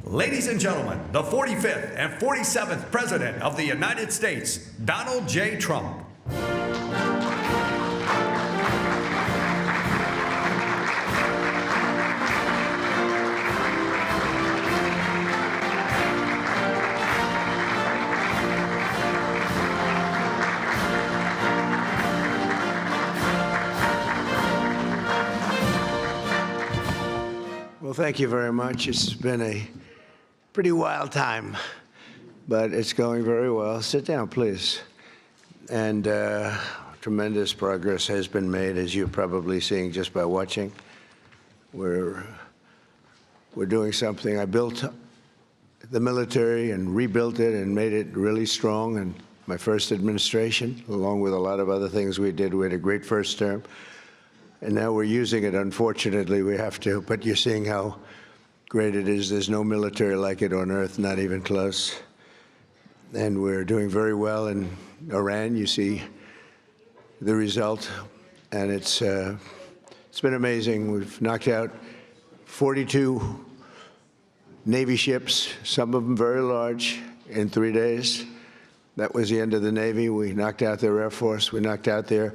Ladies and gentlemen, the 45th and 47th President of the United States, Donald J. Trump. Well, thank you very much. It's been a pretty wild time, but it's going very well. Sit down, please. And tremendous progress has been made, as you're probably seeing just by watching. We're doing something. I built the military and rebuilt it and made it really strong in my first administration, along with a lot of other things we did. We had a great first term. And now we're using it. Unfortunately, we have to. But you're seeing how great it is. There's no military like it on earth, not even close. And we're doing very well in Iran. You see the result. And it's been amazing. We've knocked out 42 Navy ships, some of them very large, in 3 days. That was the end of the Navy. We knocked out their Air Force. We knocked out their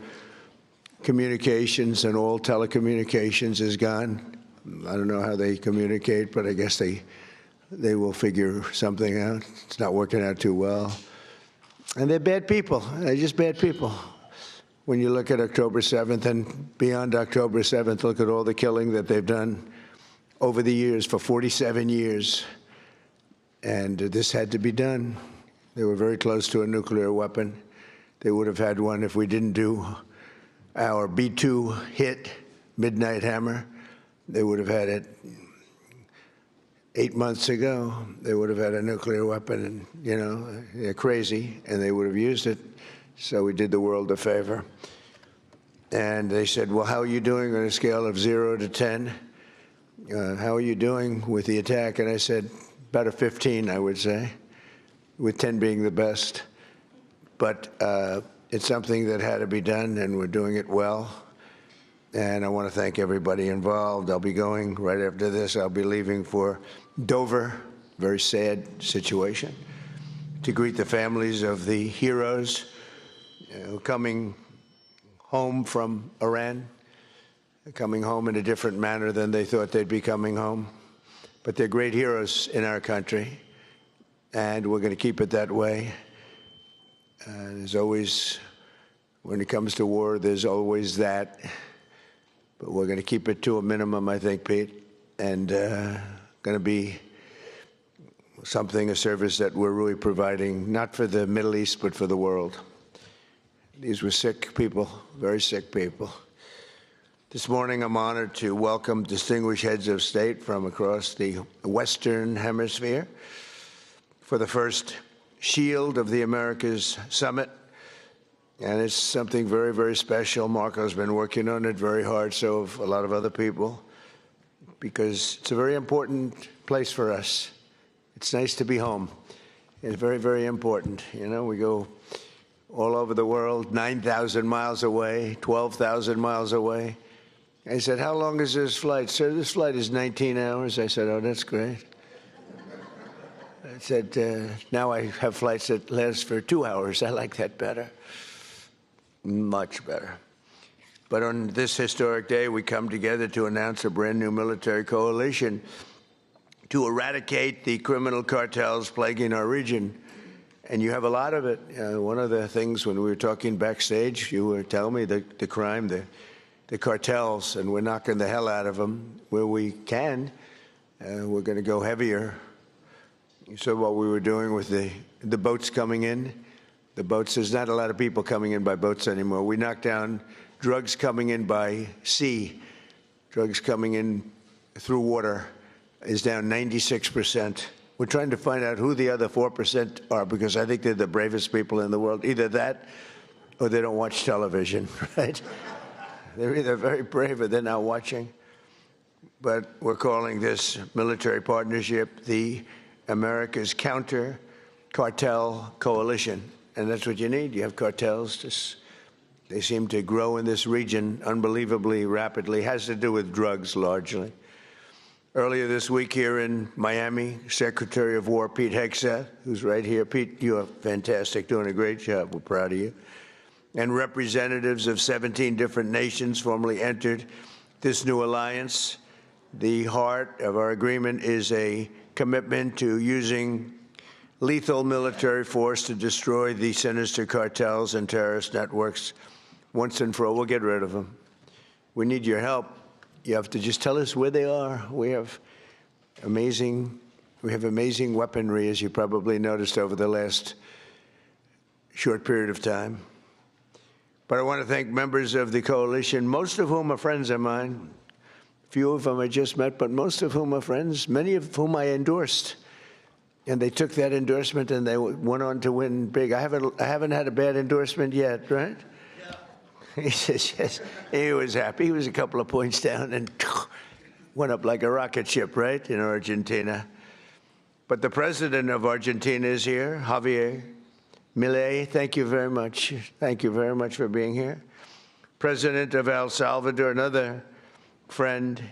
communications, and all telecommunications is gone. I don't know how they communicate, but I guess they will figure something out. It's not working out too well. And they're bad people. They're just bad people. When you look at October 7th and beyond October 7th, look at all the killing that they've done over the years, for 47 years. And this had to be done. They were very close to a nuclear weapon. They would have had one if we didn't do our B-2 hit, Midnight Hammer. They would have had it 8 months ago. They would have had a nuclear weapon, and, you know, they're crazy, and they would have used it. So we did the world a favor. And they said, well, how are you doing on a scale of 0 to 10? How are you doing with the attack? And I said, about a 15, I would say, with 10 being the best. But it's something that had to be done, and we're doing it well. And I want to thank everybody involved. I'll be going right after this. I'll be leaving for Dover, very sad situation, to greet the families of the heroes coming home from Iran, coming home in a different manner than they thought they'd be coming home. But they're great heroes in our country, and we're going to keep it that way. There's always, when it comes to war, there's always that. But we're going to keep it to a minimum, I think, Pete, and going to be something, a service that we're really providing, not for the Middle East, but for the world. These were sick people, very sick people. This morning, I'm honored to welcome distinguished heads of state from across the Western Hemisphere for the first Shield of the Americas Summit. And it's something very, very special. Marco's been working on it very hard, so have a lot of other people, because it's a very important place for us. It's nice to be home. It's very, very important. You know, we go all over the world, 9,000 miles away, 12,000 miles away. I said, how long is this flight? Sir, this flight is 19 hours. I said, oh, that's great. I said, now I have flights that last for 2 hours. I like that better. Much better. But on this historic day, we come together to announce a brand new military coalition to eradicate the criminal cartels plaguing our region. And you have a lot of it. One of the things when we were talking backstage, you were telling me the crime, the cartels, and we're knocking the hell out of them where we can. We're going to go heavier. You saw what we were doing with the boats coming in. The boats, there's not a lot of people coming in by boats anymore. We knocked down drugs coming in by sea. Drugs coming in through water is down 96%. We're trying to find out who the other 4% are, because I think they're the bravest people in the world. Either that or they don't watch television, right? They're either very brave or they're not watching. But we're calling this military partnership the America's Counter Cartel Coalition. And that's what you need. You have cartels. They seem to grow in this region unbelievably rapidly. It has to do with drugs largely. Earlier this week here in Miami, Secretary of War Pete Hegseth, who's right here. Pete, you are fantastic, doing a great job. We're proud of you. And representatives of 17 different nations formally entered this new alliance. The heart of our agreement is a commitment to using lethal military force to destroy the sinister cartels and terrorist networks once and for all. We'll get rid of them. We need your help. You have to just tell us where they are. We have amazing weaponry, as you probably noticed over the last short period of time. But I want to thank members of the coalition, most of whom are friends of mine. Few of them I just met, but most of whom are friends, many of whom I endorsed. And they took that endorsement and they went on to win big. I haven't had a bad endorsement yet, right? He says, yes. He was happy. He was a couple of points down and went up like a rocket ship, right, in Argentina. But the president of Argentina is here, Javier Milei. Thank you very much. Thank you very much for being here. President of El Salvador, another friend,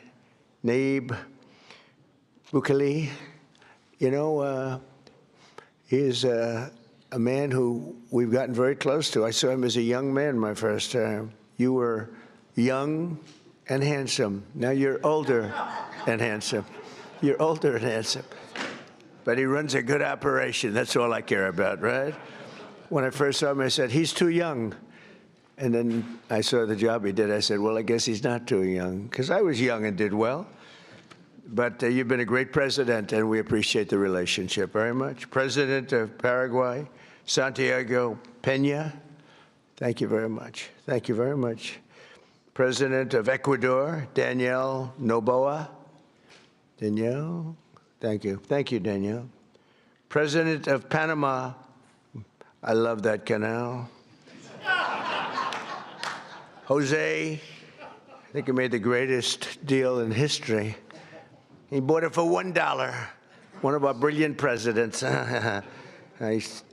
Nayib Bukele. You know, he is a man who we've gotten very close to. I saw him as a young man my first time. You were young and handsome. Now you're older and handsome. You're older and handsome. But he runs a good operation. That's all I care about, right? When I first saw him, I said, he's too young. And then I saw the job he did. I said, well, I guess he's not too young, because I was young and did well. But you've been a great president, and we appreciate the relationship very much. President of Paraguay, Santiago Peña, thank you very much. Thank you very much. President of Ecuador, Danielle Noboa. Danielle, thank you. Thank you, Danielle. President of Panama, I love that canal. Jose, I think he made the greatest deal in history. He bought it for $1. One of our brilliant presidents. I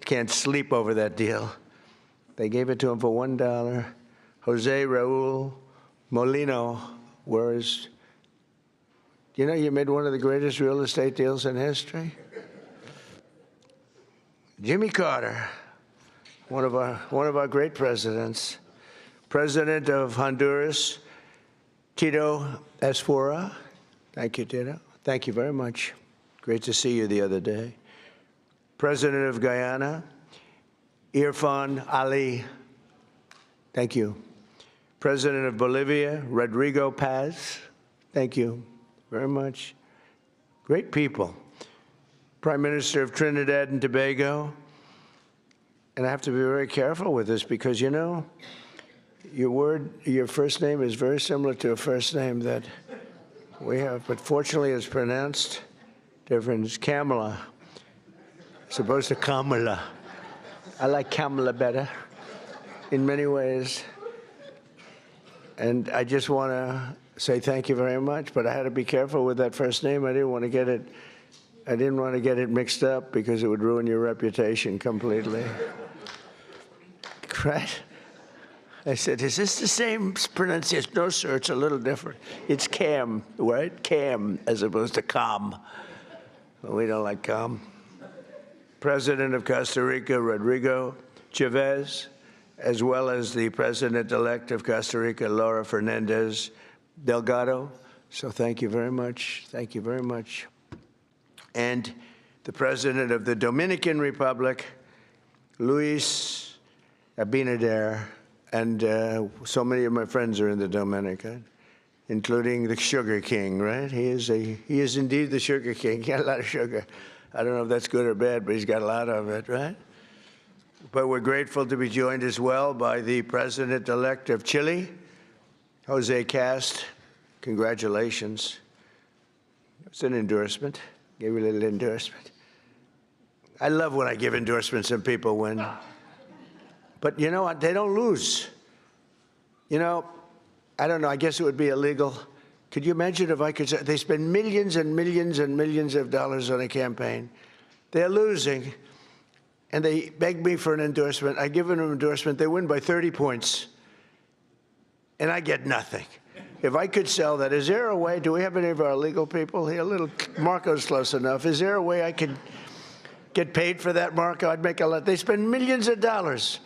can't sleep over that deal. They gave it to him for $1. Jose Raul Molino, whereas, you know, you made one of the greatest real estate deals in history. Jimmy Carter, one of our great presidents. President of Honduras, Tito Asfora. Thank you, Tito. Thank you very much. Great to see you the other day. President of Guyana, Irfan Ali. Thank you. President of Bolivia, Rodrigo Paz. Thank you very much. Great people. Prime Minister of Trinidad and Tobago. And I have to be very careful with this because, you know, your first name is very similar to a first name that we have, but fortunately it's pronounced different. It's Kamala, as opposed to Kamala. I like Kamala better in many ways. And I just want to say thank you very much, but I had to be careful with that first name. I didn't want to get it mixed up because it would ruin your reputation completely. Right? I said, is this the same pronunciation? No, sir, it's a little different. It's Cam, right? Cam, as opposed to Cam. Well, we don't like Cam. President of Costa Rica, Rodrigo Chavez, as well as the President-elect of Costa Rica, Laura Fernandez Delgado. So thank you very much. Thank you very much. And the President of the Dominican Republic, Luis Abinader. And so many of my friends are in the Dominican, including the Sugar King, right? He is indeed the Sugar King. He got a lot of sugar. I don't know if that's good or bad, but he's got a lot of it, right? But we're grateful to be joined as well by the President-elect of Chile, Jose Cast. Congratulations. It's an endorsement. Gave you a little endorsement. I love when I give endorsements and people win. But you know what? They don't lose. You know, I don't know. I guess it would be illegal. Could you imagine if I could say they spend millions and millions and millions of dollars on a campaign? They're losing, and they beg me for an endorsement. I give them an endorsement. They win by 30 points, and I get nothing. if I could sell that, is there a way, do we have any of our legal people here? Marco's close enough. Is there a way I could get paid for that, Marco? I'd make a lot. They spend millions of dollars,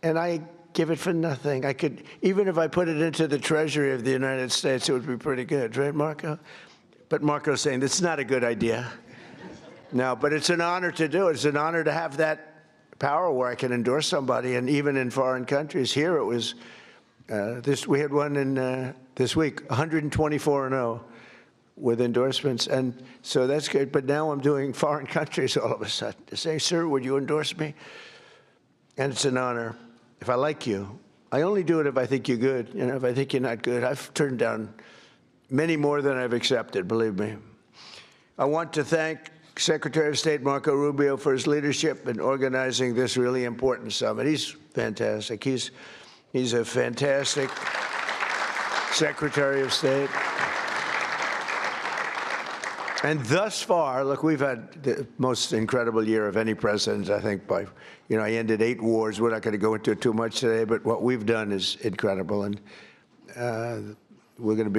and I give it for nothing. I could, even if I put it into the Treasury of the United States, it would be pretty good, right, Marco? But Marco's saying, that's not a good idea. No, but it's an honor to do it. It's an honor to have that power where I can endorse somebody, and even in foreign countries. Here it was, we had one in this week, 124-0 with endorsements, and so that's good. But now I'm doing foreign countries all of a sudden. To say, sir, would you endorse me? And it's an honor. If I like you, I only do it if I think you're good. You know, if I think you're not good, I've turned down many more than I've accepted, believe me. I want to thank Secretary of State Marco Rubio for his leadership in organizing this really important summit. He's fantastic. He's a fantastic Secretary of State. And thus far, look, we've had the most incredible year of any president, I think, I ended 8 wars. We're not going to go into it too much today, but what we've done is incredible. And we're going to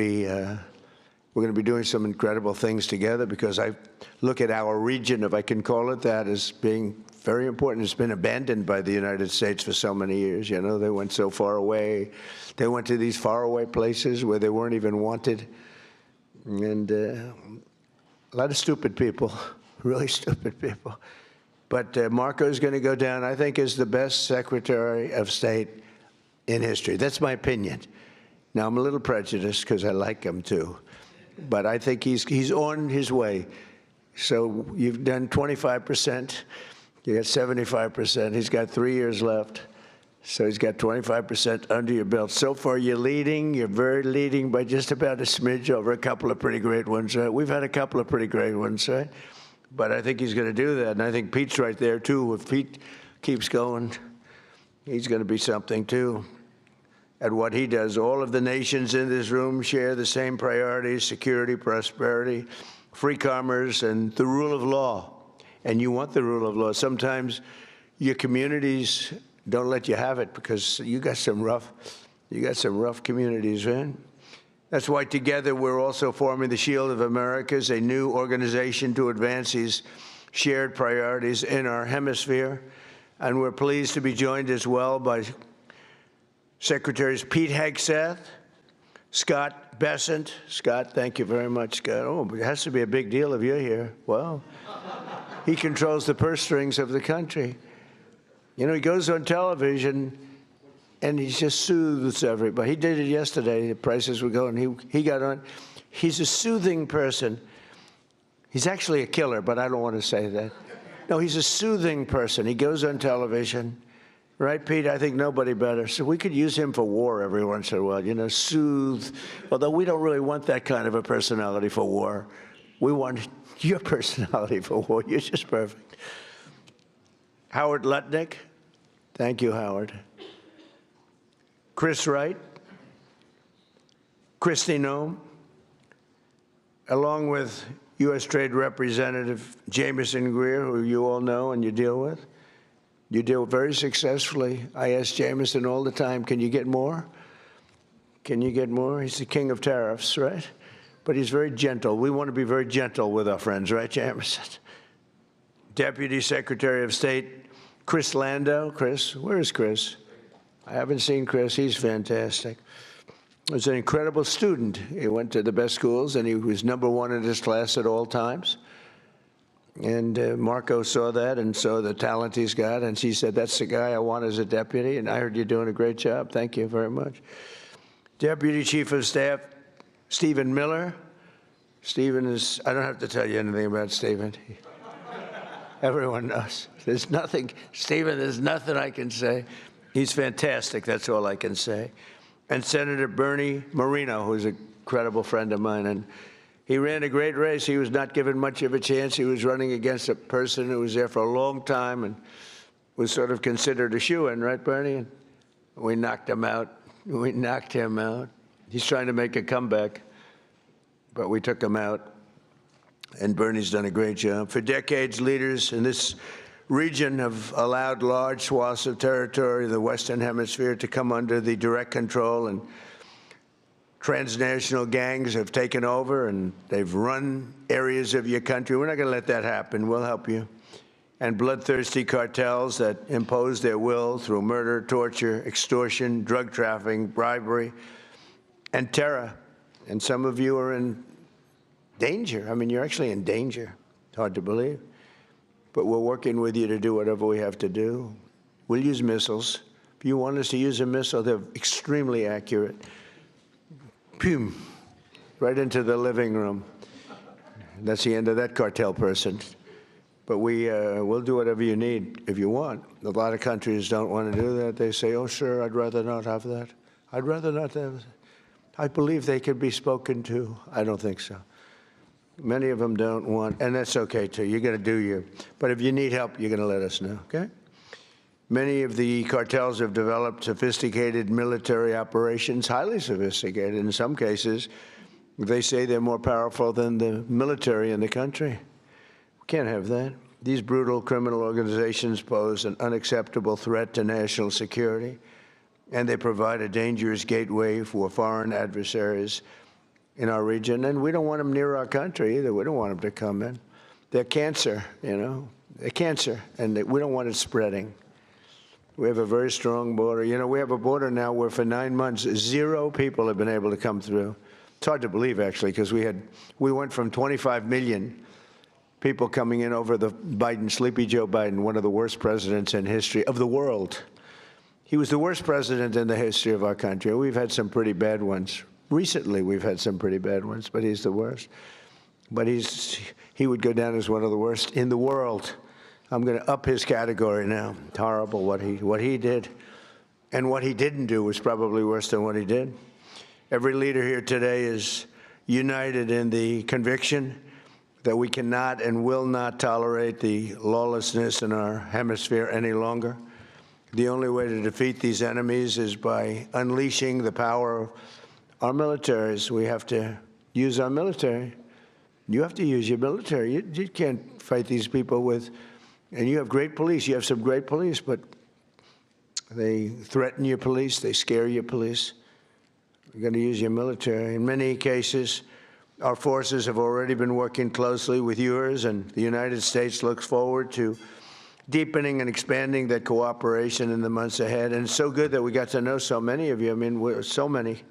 be doing some incredible things together, because I look at our region, if I can call it that, as being very important. It's been abandoned by the United States for so many years. You know, they went so far away. They went to these faraway places where they weren't even wanted. And a lot of stupid people, really stupid people. But Marco's going to go down, I think, as the best Secretary of State in history. That's my opinion. Now, I'm a little prejudiced because I like him, too. But I think he's on his way. So you've done 25%. You got 75%. He's got 3 years left. So he's got 25% under your belt. So far, you're leading. You're very leading by just about a smidge over a couple of pretty great ones, right? We've had a couple of pretty great ones, right? But I think he's going to do that. And I think Pete's right there, too. If Pete keeps going, he's going to be something, too. At what he does. All of the nations in this room share the same priorities: security, prosperity, free commerce, and the rule of law. And you want the rule of law. Sometimes your communities don't let you have it because you got some rough communities, right? That's why together we're also forming the Shield of Americas, a new organization to advance these shared priorities in our hemisphere. And we're pleased to be joined as well by Secretaries Pete Hegseth, Scott Bessent. Scott, thank you very much, Scott. Oh, it has to be a big deal if you're here. Well, he controls the purse strings of the country. You know, he goes on television and he just soothes everybody. He did it yesterday. The prices were going. He got on. He's a soothing person. He's actually a killer, but I don't want to say that. No, he's a soothing person. He goes on television. Right, Pete? I think nobody better. So we could use him for war every once in a while, you know, soothe. Although we don't really want that kind of a personality for war. We want your personality for war. You're just perfect. Howard Lutnick. Thank you, Howard. Chris Wright. Kristi Noem. Along with U.S. Trade Representative Jamieson Greer, who you all know and you deal with. You deal very successfully. I ask Jamieson all the time, can you get more? Can you get more? He's the king of tariffs, right? But he's very gentle. We want to be very gentle with our friends, right, Jamieson? Deputy Secretary of State Chris Landau. Chris, where is Chris? I haven't seen Chris. He's fantastic. He was an incredible student. He went to the best schools, and he was #1 in his class at all times. And Marco saw that and saw the talent he's got, and she said, that's the guy I want as a deputy, and I heard you're doing a great job. Thank you very much. Deputy Chief of Staff Stephen Miller. Stephen is, I don't have to tell you anything about Stephen. Everyone knows. There's nothing, Stephen, there's nothing I can say. He's fantastic, that's all I can say. And Senator Bernie Moreno, who's a credible friend of mine, and he ran a great race. He was not given much of a chance. He was running against a person who was there for a long time and was sort of considered a shoo-in, right, Bernie? And we knocked him out. We knocked him out. He's trying to make a comeback, but we took him out. And Bernie's done a great job. For decades, leaders in this region have allowed large swaths of territory in the Western Hemisphere to come under the direct control and transnational gangs have taken over and they've run areas of your country. We're not going to let that happen. We'll help you. And bloodthirsty cartels that impose their will through murder, torture, extortion, drug trafficking, bribery, and terror. And some of you are in danger. I mean, you're actually in danger. It's hard to believe. But we're working with you to do whatever we have to do. We'll use missiles. If you want us to use a missile, they're extremely accurate. Boom, right into the living room. That's the end of that cartel person. But we'll do whatever you need if you want. A lot of countries don't want to do that. They say, oh, sure, I'd rather not have that. I'd rather not have that. I believe they could be spoken to. I don't think so. Many of them don't want, and that's okay, too. You're going to do you. But if you need help, you're going to let us know, okay? Many of the cartels have developed sophisticated military operations, highly sophisticated. In some cases, they say they're more powerful than the military in the country. We can't have that. These brutal criminal organizations pose an unacceptable threat to national security, and they provide a dangerous gateway for foreign adversaries in our region. And we don't want them near our country either. We don't want them to come in. They're cancer, you know. They're cancer, and we don't want it spreading. We have a very strong border. You know, we have a border now where for 9 months, 0 people have been able to come through. It's hard to believe, actually, because we went from 25 million people coming in over the Sleepy Joe Biden, one of the worst presidents in history of the world. He was the worst president in the history of our country. We've had some pretty bad ones. Recently, we've had some pretty bad ones, but he's the worst. But he would go down as one of the worst in the world. I'm going to up his category now. It's horrible what he did. And what he didn't do was probably worse than what he did. Every leader here today is united in the conviction that we cannot and will not tolerate the lawlessness in our hemisphere any longer. The only way to defeat these enemies is by unleashing the power of our militaries. We have to use our military. You have to use your military. You can't fight these people with... And you have great police. You have some great police, but they threaten your police. They scare your police. You're going to use your military. In many cases, our forces have already been working closely with yours, and the United States looks forward to deepening and expanding that cooperation in the months ahead. And it's so good that we got to know so many of you. I mean, we're so many.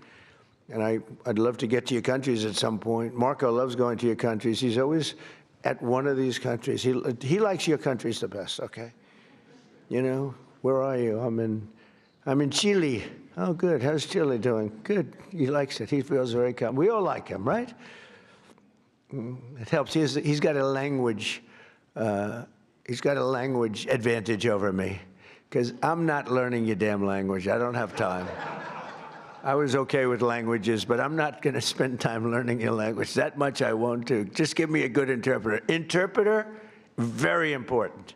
And I'd love to get to your countries at some point. Marco loves going to your countries. He's always at one of these countries. He likes your countries the best, okay? You know, where are you? I'm in Chile. Oh, good. How's Chile doing? Good. He likes it. He feels very calm. We all like him, right? It helps. He's got a language. He's got a language advantage over me, because I'm not learning your damn language. I don't have time. I was okay with languages, but I'm not going to spend time learning your language. That much I won't do. Just give me a good interpreter. Interpreter, very important.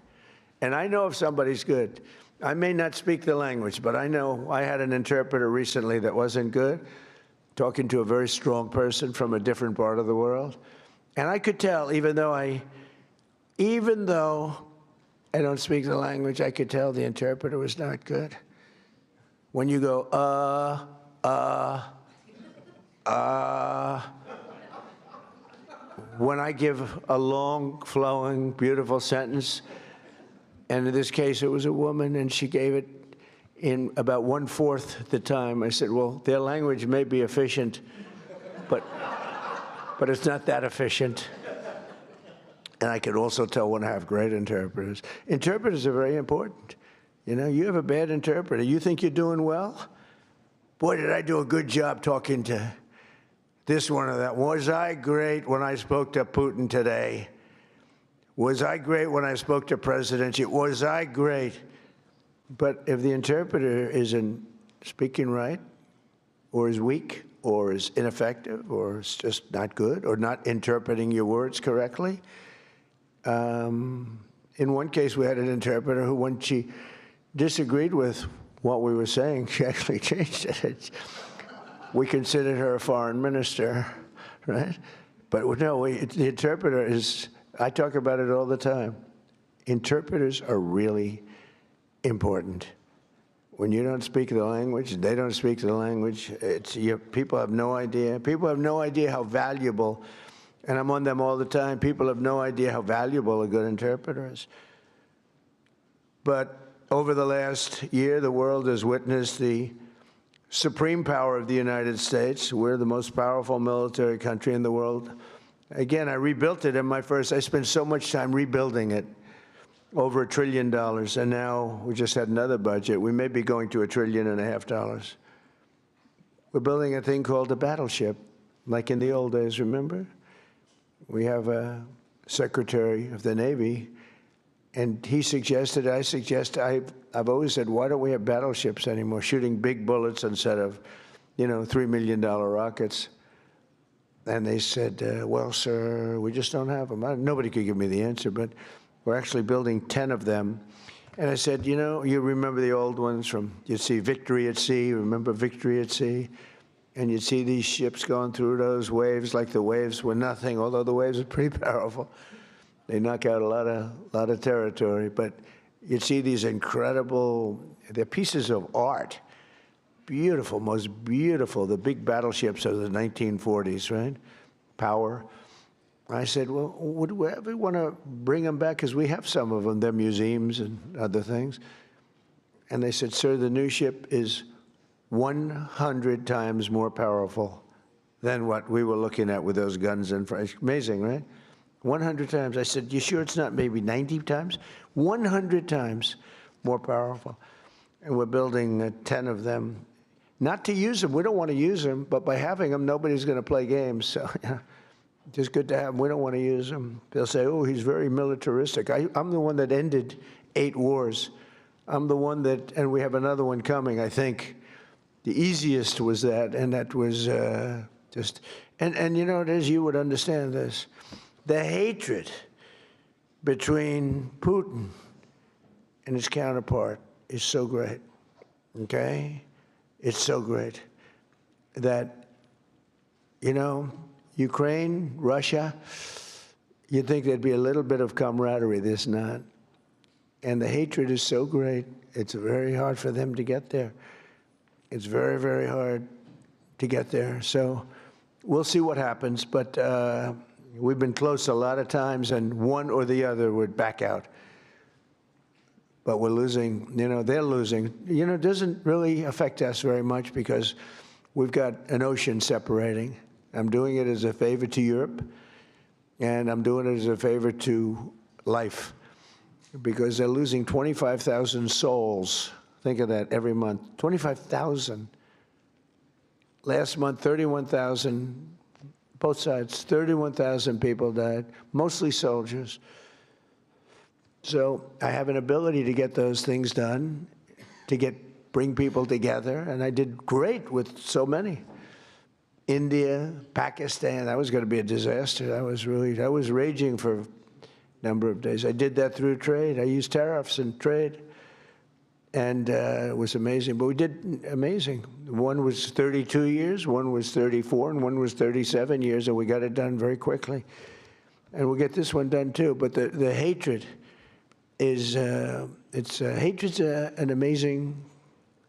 And I know if somebody's good. I may not speak the language, but I know I had an interpreter recently that wasn't good, talking to a very strong person from a different part of the world. And I could tell, even though I don't speak the language, I could tell the interpreter was not good. When you go, when I give a long, flowing, beautiful sentence, and in this case it was a woman, and she gave it in about 1/4 the time, I said, well, their language may be efficient, but it's not that efficient. And I could also tell when I have great interpreters. Interpreters are very important. You know, you have a bad interpreter. You think you're doing well? Boy, did I do a good job talking to this one or that. Was I great when I spoke to Putin today? Was I great when I spoke to President Xi? Was I great? But if the interpreter isn't speaking right, or is weak, or is ineffective, or is just not good, or not interpreting your words correctly, in one case we had an interpreter who, when she disagreed with what we were saying, she actually changed it. We considered her a foreign minister, right? But no, the interpreter is, I talk about it all the time. Interpreters are really important. When you don't speak the language, they don't speak the language. People have no idea. People have no idea how valuable, and I'm on them all the time, people have no idea how valuable a good interpreter is. But over the last year, the world has witnessed the supreme power of the United States. We're the most powerful military country in the world. Again, I rebuilt it I spent so much time rebuilding it. Over $1 trillion, and now we just had another budget. We may be going to $1.5 trillion. We're building a thing called a battleship, like in the old days, remember? We have a Secretary of the Navy, and he suggested, I've always said, why don't we have battleships anymore, shooting big bullets instead of, $3 million rockets? And they said, well, sir, we just don't have them. Nobody could give me the answer, but we're actually building 10 of them. And I said, you remember the old ones you'd see Victory at Sea, remember Victory at Sea? And you'd see these ships going through those waves like the waves were nothing, although the waves are pretty powerful. They knock out a lot of territory. But you'd see these incredible, they're pieces of art. Beautiful, most beautiful, the big battleships of the 1940s, right? Power. I said, well, would we ever want to bring them back? Because we have some of them. They're museums and other things. And they said, sir, the new ship is 100 times more powerful than what we were looking at with those guns and amazing, right? 100 times. I said, you sure it's not maybe 90 times? 100 times more powerful. And we're building 10 of them. Not to use them. We don't want to use them. But by having them, nobody's going to play games. So, yeah. Just good to have them. We don't want to use them. They'll say, oh, he's very militaristic. I'm the one that ended 8 wars. I'm the one that, and we have another one coming, I think. The easiest was that, and that was just, and as you would understand this, the hatred between Putin and his counterpart is so great, okay? It's so great that, Ukraine, Russia, you'd think there'd be a little bit of camaraderie, there's not. And the hatred is so great, it's very hard for them to get there. It's very, very hard to get there. So we'll see what happens, but we've been close a lot of times, and one or the other would back out. But we're losing, they're losing. It doesn't really affect us very much because we've got an ocean separating. I'm doing it as a favor to Europe, and I'm doing it as a favor to life, because they're losing 25,000 souls. Think of that every month, 25,000. Last month, 31,000, both sides, 31,000 people died, mostly soldiers. So I have an ability to get those things done, to bring people together, and I did great with so many. India, Pakistan, that was going to be a disaster. That was raging for a number of days. I did that through trade. I used tariffs and trade, and it was amazing. But we did amazing. One was 32 years, one was 34, and one was 37 years, and we got it done very quickly. And we'll get this one done too. But the hatred is, hatred's an amazing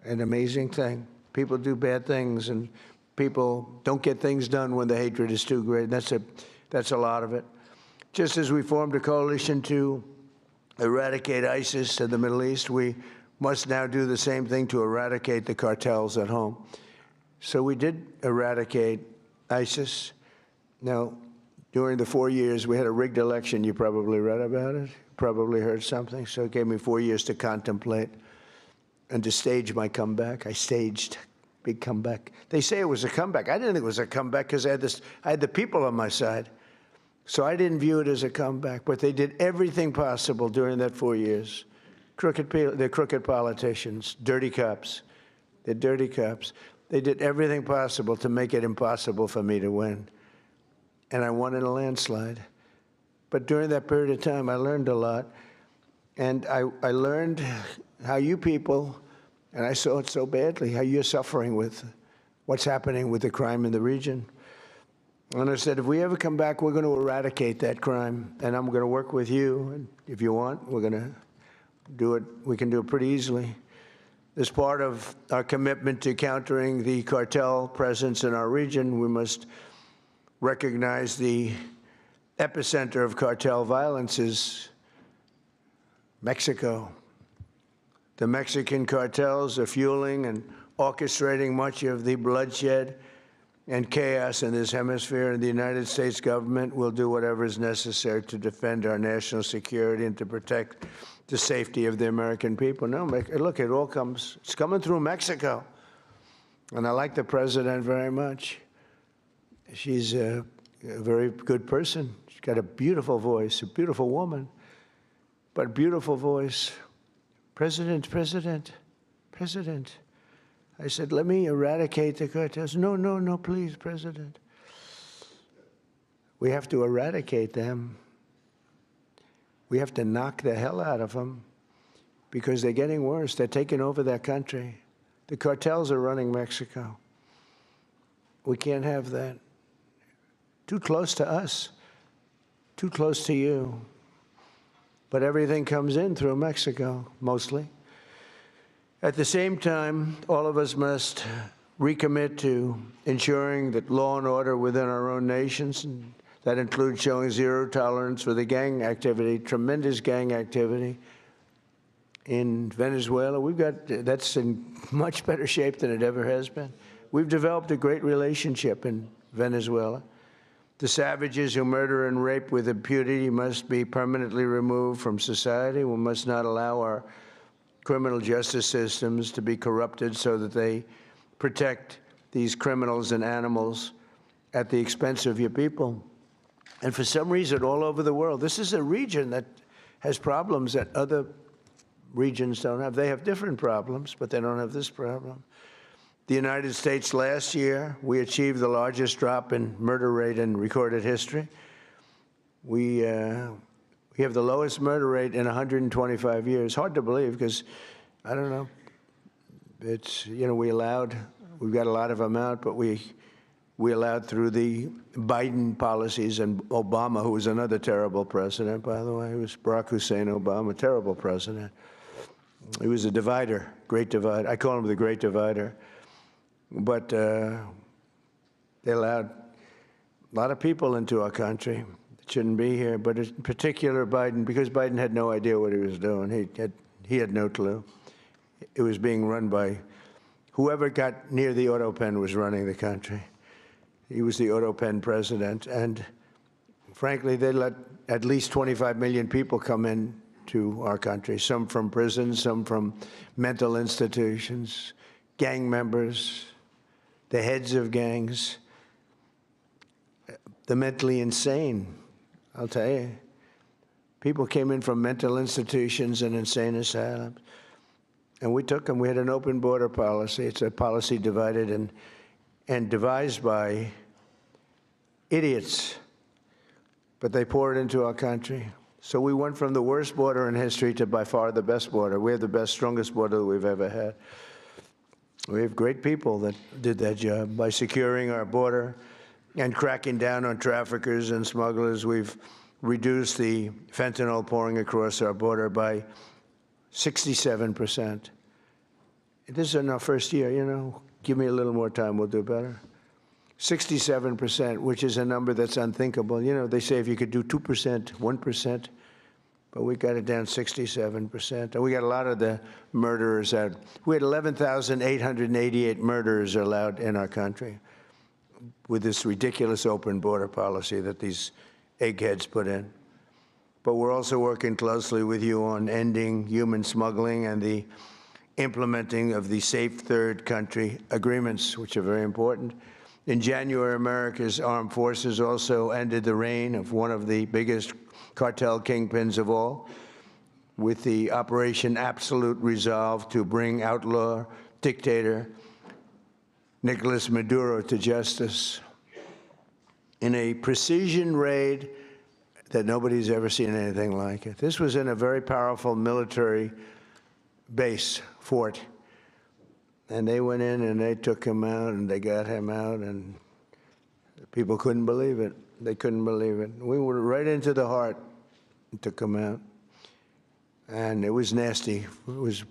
thing. People do bad things, and people don't get things done when the hatred is too great. That's a lot of it. Just as we formed a coalition to eradicate ISIS in the Middle East, we must now do the same thing to eradicate the cartels at home. So we did eradicate ISIS. Now, during the 4 years, we had a rigged election. You probably read about it, probably heard something. So it gave me 4 years to contemplate and to stage my comeback. I staged big comeback. They say it was a comeback. I didn't think it was a comeback because I had the people on my side. So I didn't view it as a comeback, but they did everything possible during that 4 years. They're crooked politicians, dirty cops. They're dirty cops. They did everything possible to make it impossible for me to win. And I won in a landslide. But during that period of time, I learned a lot. And I learned how you people, and I saw it so badly, how you're suffering with what's happening with the crime in the region. And I said, if we ever come back, we're going to eradicate that crime. And I'm going to work with you. And if you want, we're going to do it. We can do it pretty easily. As part of our commitment to countering the cartel presence in our region, we must recognize the epicenter of cartel violence is Mexico. The Mexican cartels are fueling and orchestrating much of the bloodshed and chaos in this hemisphere, and the United States government will do whatever is necessary to defend our national security and to protect the safety of the American people. No, look, it's coming through Mexico. And I like the president very much. She's a very good person. She's got a beautiful voice, a beautiful woman, but a beautiful voice. President. I said, let me eradicate the cartels. No, please, President. We have to eradicate them. We have to knock the hell out of them because they're getting worse. They're taking over their country. The cartels are running Mexico. We can't have that. Too close to us, too close to you. But everything comes in through Mexico, mostly. At the same time, all of us must recommit to ensuring that law and order within our own nations, and that includes showing zero tolerance for the gang activity, tremendous gang activity in Venezuela. That's in much better shape than it ever has been. We've developed a great relationship in Venezuela. The savages who murder and rape with impunity must be permanently removed from society. We must not allow our criminal justice systems to be corrupted so that they protect these criminals and animals at the expense of your people. And for some reason, all over the world, this is a region that has problems that other regions don't have. They have different problems, but they don't have this problem. The United States last year, we achieved the largest drop in murder rate in recorded history. We have the lowest murder rate in 125 years. Hard to believe because, I don't know, it's, we've got a lot of them out, but we allowed through the Biden policies and Obama, who was another terrible president, by the way. He was Barack Hussein Obama, terrible president. He was a divider, great divider. I call him the great divider. But they allowed a lot of people into our country that shouldn't be here, but in particular Biden, because Biden had no idea what he was doing. He had no clue. It was being run by whoever got near the auto pen was running the country. He was the auto pen president, and frankly, they let at least 25 million people come in to our country, some from prisons, some from mental institutions, gang members, the heads of gangs, the mentally insane. I'll tell you, people came in from mental institutions and insane asylums, and we took them. We had an open border policy. It's a policy divided and devised by idiots, but they pour it into our country. So we went from the worst border in history to by far the best border. We have the best, strongest border that we've ever had. We have great people that did that job. By securing our border and cracking down on traffickers and smugglers, we've reduced the fentanyl pouring across our border by 67%. This is in our first year, Give me a little more time, we'll do better. 67%, which is a number that's unthinkable. They say if you could do 2%, 1%, but we got it down 67%. And we got a lot of the murderers out. We had 11,888 murderers allowed in our country with this ridiculous open border policy that these eggheads put in. But we're also working closely with you on ending human smuggling and the implementing of the Safe Third Country agreements, which are very important. In January, America's armed forces also ended the reign of one of the biggest cartel kingpins of all, with the Operation Absolute Resolve to bring outlaw dictator Nicolas Maduro to justice in a precision raid that nobody's ever seen anything like it. This was in a very powerful military base, fort. And they went in and they took him out and they got him out, and people couldn't believe it. They couldn't believe it. We were right into the heart and took him out. And it was nasty. It was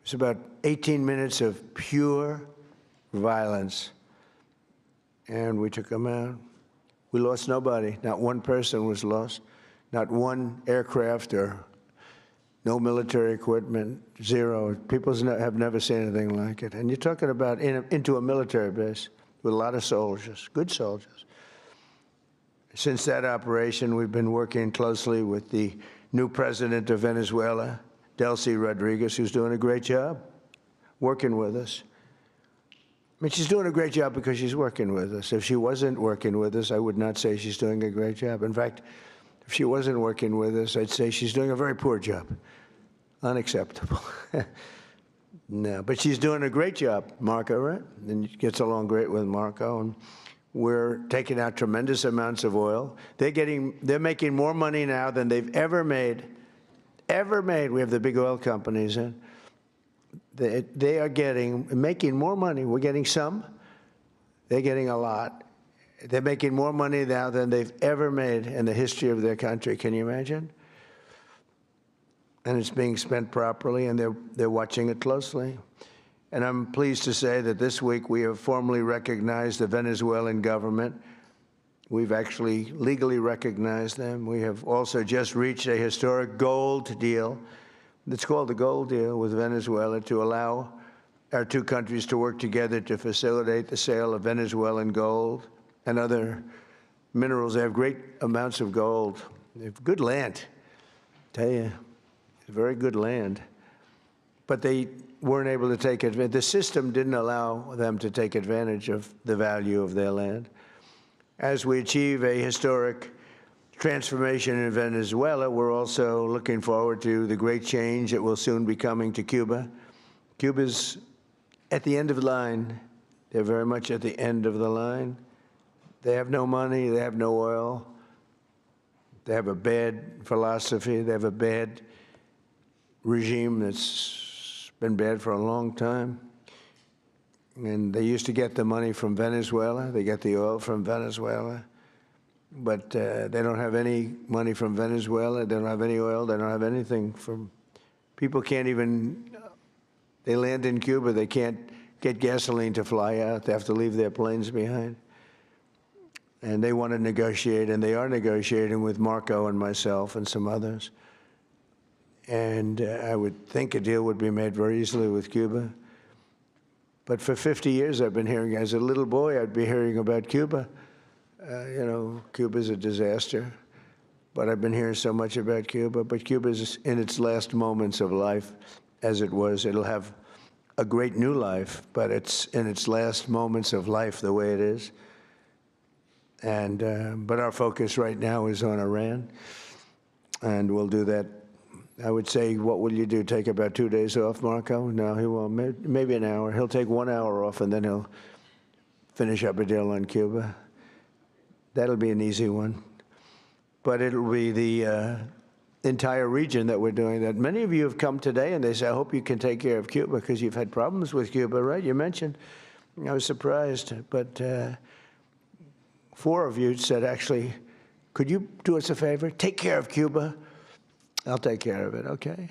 It's about 18 minutes of pure violence. And we took them out. We lost nobody. Not one person was lost. Not one aircraft or no military equipment, zero. People have never seen anything like it. And you're talking about into a military base with a lot of soldiers, good soldiers. Since that operation, we've been working closely with the new president of Venezuela, Delcy Rodriguez, who's doing a great job working with us. I mean, she's doing a great job because she's working with us. If she wasn't working with us, I would not say she's doing a great job. In fact, if she wasn't working with us, I'd say she's doing a very poor job. Unacceptable. No, but she's doing a great job, Marco, right? And she gets along great with Marco. And we're taking out tremendous amounts of oil. They're making more money now than they've ever made. We have the big oil companies in. They are making more money. We're getting some. They're getting a lot. They're making more money now than they've ever made in the history of their country. Can you imagine? And it's being spent properly, and they're watching it closely. And I'm pleased to say that this week we have formally recognized the Venezuelan government. We've actually legally recognized them. We have also just reached a historic gold deal. It's called the gold deal with Venezuela to allow our two countries to work together to facilitate the sale of Venezuelan gold and other minerals. They have great amounts of gold. They have good land, I tell you, very good land. But they weren't able to take advantage. The system didn't allow them to take advantage of the value of their land. As we achieve a historic transformation in Venezuela, we're also looking forward to the great change that will soon be coming to Cuba. Cuba's at the end of the line. They're very much at the end of the line. They have no money. They have no oil. They have a bad philosophy. They have a bad regime that's been bad for a long time. And they used to get the money from Venezuela. They get the oil from Venezuela. But they don't have any money from Venezuela. They don't have any oil. They don't have anything from... People can't even... They land in Cuba. They can't get gasoline to fly out. They have to leave their planes behind. And they want to negotiate, and they are negotiating with Marco and myself and some others. And I would think a deal would be made very easily with Cuba. But for 50 years I've been hearing, as a little boy, I'd be hearing about Cuba. Cuba's a disaster. But I've been hearing so much about Cuba. But Cuba's in its last moments of life, as it was. It'll have a great new life, but it's in its last moments of life the way it is. And but our focus right now is on Iran. And we'll do that. I would say, what will you do? Take about 2 days off, Marco? No, he won't. Maybe an hour. He'll take 1 hour off, and then he'll finish up a deal on Cuba. That'll be an easy one. But it'll be the entire region that we're doing that. Many of you have come today, and they say, I hope you can take care of Cuba, because you've had problems with Cuba, right? You mentioned. I was surprised. But 4 of you said, actually, could you do us a favor? Take care of Cuba. I'll take care of it, okay?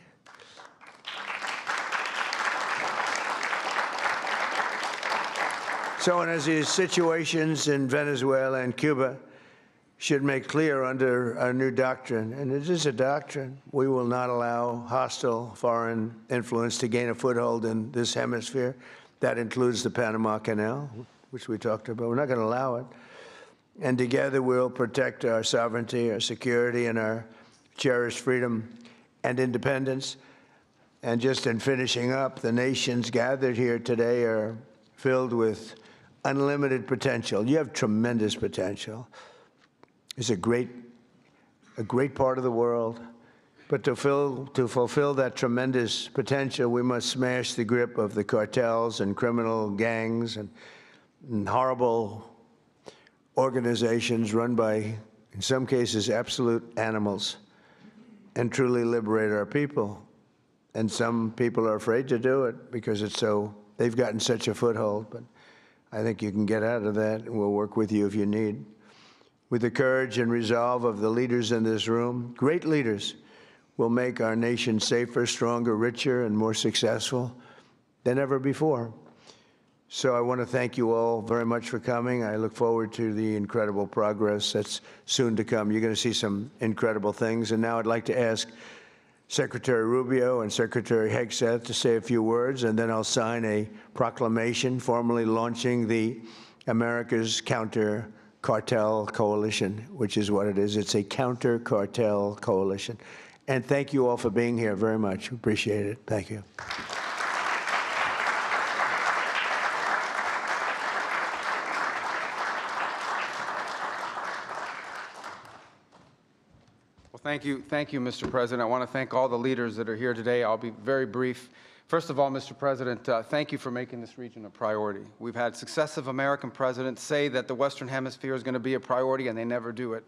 So, and as these situations in Venezuela and Cuba should make clear under our new doctrine, and it is a doctrine, we will not allow hostile foreign influence to gain a foothold in this hemisphere. That includes the Panama Canal, which we talked about. We're not going to allow it. And together we'll protect our sovereignty, our security, and our cherished freedom and independence. And just in finishing up, the nations gathered here today are filled with unlimited potential. You have tremendous potential. It's a great part of the world. But to fulfill that tremendous potential, we must smash the grip of the cartels and criminal gangs and horrible organizations run by, in some cases, absolute animals, and truly liberate our people. And some people are afraid to do it because they've gotten such a foothold. But I think you can get out of that, and we'll work with you if you need. With the courage and resolve of the leaders in this room, great leaders will make our nation safer, stronger, richer, and more successful. than ever before. So I want to thank you all very much for coming. I look forward to the incredible progress that's soon to come. You're going to see some incredible things. And now I'd like to ask Secretary Rubio and Secretary Hegseth to say a few words, and then I'll sign a proclamation formally launching the America's Counter Cartel Coalition, which is what it is. It's a counter cartel coalition. And thank you all for being here very much. Appreciate it. Thank you. Thank you, Mr. President. I want to thank all the leaders that are here today. I'll be very brief. First of all, Mr. President, thank you for making this region a priority. We've had successive American presidents say that the Western Hemisphere is going to be a priority, and they never do it.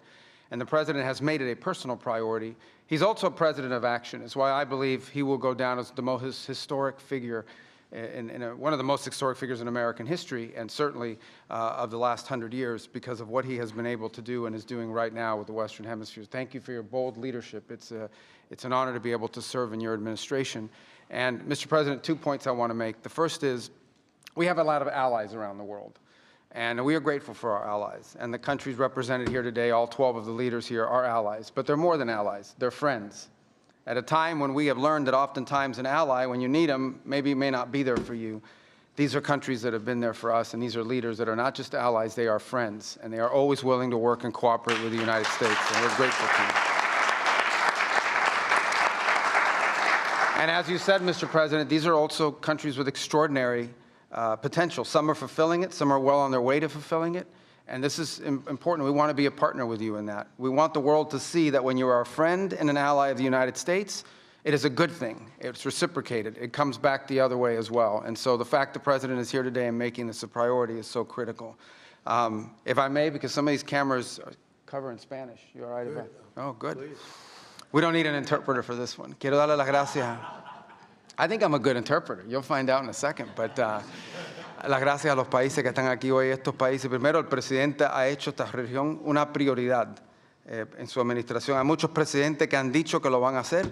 And the President has made it a personal priority. He's also a president of action. It's why I believe he will go down as the most historic figure, one of the most historic figures in American history, and certainly of the last 100 years, because of what he has been able to do and is doing right now with the Western Hemisphere. Thank you for your bold leadership. It's an honor to be able to serve in your administration. And, Mr. President, 2 points I want to make. The first is we have a lot of allies around the world, and we are grateful for our allies. And the countries represented here today, all 12 of the leaders here, are allies. But they're more than allies. They're friends. At a time when we have learned that oftentimes an ally, when you need them, maybe may not be there for you. These are countries that have been there for us, and these are leaders that are not just allies, they are friends, and they are always willing to work and cooperate with the United States, and we're grateful to them. And as you said, Mr. President, these are also countries with extraordinary potential. Some are fulfilling it, some are well on their way to fulfilling it. And this is important. We want to be a partner with you in that. We want the world to see that when you are a friend and an ally of the United States, it is a good thing. It's reciprocated. It comes back the other way as well. And so the fact the President is here today and making this a priority is so critical. If I may, because some of these cameras cover in Spanish. You all right about it? Oh, good. Please. We don't need an interpreter for this one. Quiero darle las gracias. I think I'm a good interpreter. You'll find out in a second. But las gracias a los países que están aquí hoy. Estos países, primero, el presidente ha hecho esta región una prioridad en su administración. Hay muchos presidentes que han dicho que lo van a hacer,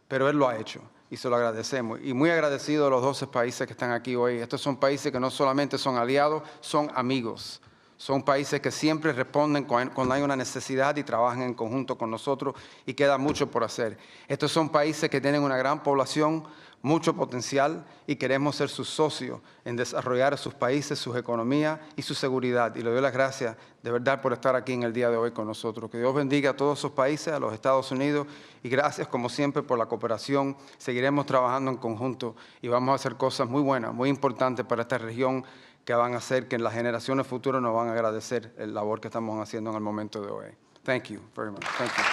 pero él lo ha hecho y se lo agradecemos. Y muy agradecido a los 12 países que están aquí hoy. Estos son países que no solamente son aliados, son amigos. Son países que siempre responden cuando hay una necesidad y trabajan en conjunto con nosotros, y queda mucho por hacer. Estos son países que tienen una gran población, mucho potencial, y queremos ser sus socios en desarrollar a sus países, sus economías y su seguridad. Y le doy las gracias de verdad por estar aquí en el día de hoy con nosotros. Que Dios bendiga a todos esos países, a los Estados Unidos, y gracias como siempre por la cooperación. Seguiremos trabajando en conjunto y vamos a hacer cosas muy buenas, muy importantes para esta región, que van a hacer que en las generaciones futuras nos van a agradecer la labor que estamos haciendo en el momento de hoy. Thank you very much. Thank you.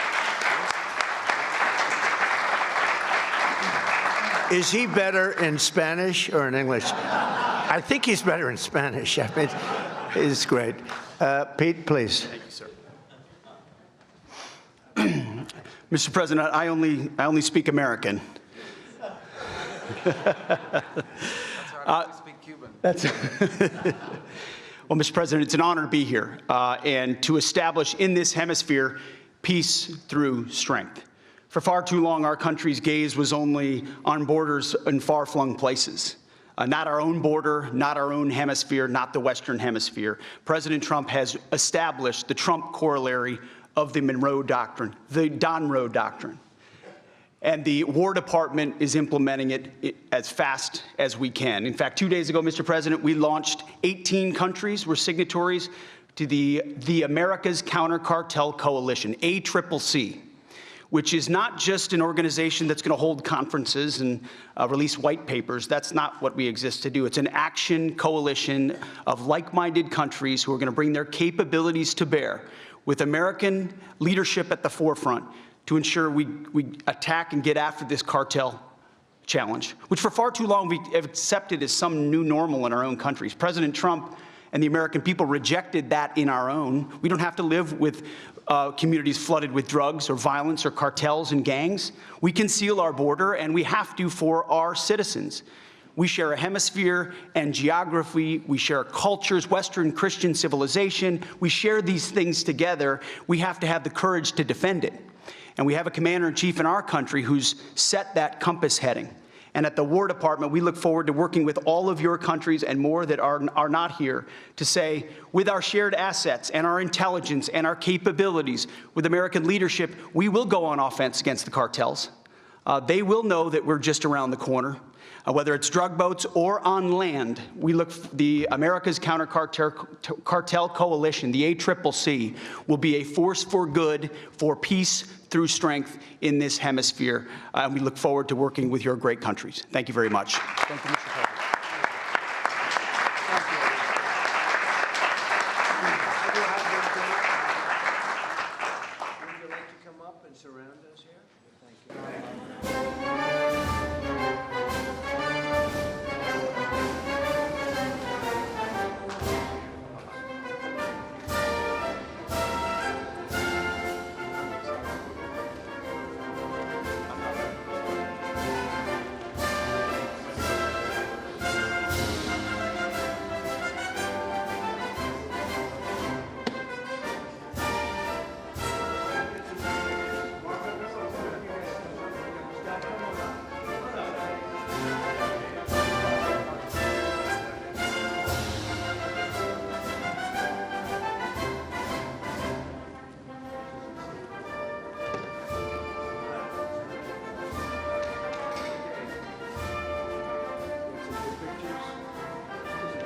Is he better in Spanish or in English? I think he's better in Spanish. I mean, it's great. Pete, please. Thank you, sir. Mr. President, I only speak American. I speak Cuban. Well, Mr. President, it's an honor to be here and to establish in this hemisphere peace through strength. For far too long, our country's gaze was only on borders in far-flung places. Not our own border, not our own hemisphere, not the Western Hemisphere. President Trump has established the Trump corollary of the Monroe Doctrine, the Monroe Doctrine. And the War Department is implementing it as fast as we can. In fact, 2 days ago, Mr. President, we launched 18 countries were signatories to the America's Counter Cartel Coalition, ACCC, which is not just an organization that's going to hold conferences and release white papers. That's not what we exist to do. It's an action coalition of like-minded countries who are going to bring their capabilities to bear, with American leadership at the forefront, to ensure we attack and get after this cartel challenge, which for far too long we have accepted as some new normal in our own countries. President Trump and the American people rejected that in our own. We don't have to live with communities flooded with drugs or violence or cartels and gangs. We can seal our border, and we have to for our citizens. We share a hemisphere and geography. We share cultures, Western Christian civilization. We share these things together. We have to have the courage to defend it. And we have a commander-in-chief in our country who's set that compass heading. And at the War Department, we look forward to working with all of your countries and more that are not here to say, with our shared assets and our intelligence and our capabilities, with American leadership, we will go on offense against the cartels. They will know that we're just around the corner. Whether it's drug boats or on land, the America's Counter Cartel Coalition, the ACCC, will be a force for good, for peace through strength in this hemisphere. And we look forward to working with your great countries. Thank you very much. Thank you, Mr. President. Would you like to come up and surround us here? Thank you.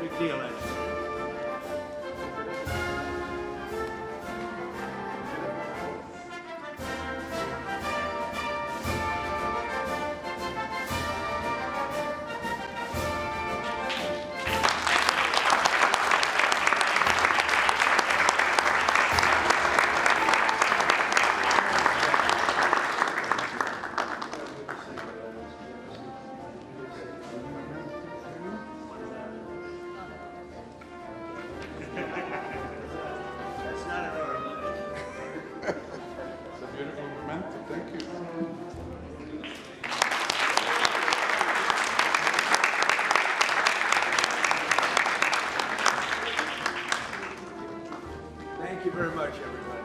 Big deal, actually. That's not an order. It's a beautiful memento. Thank you. Thank you very much, everybody.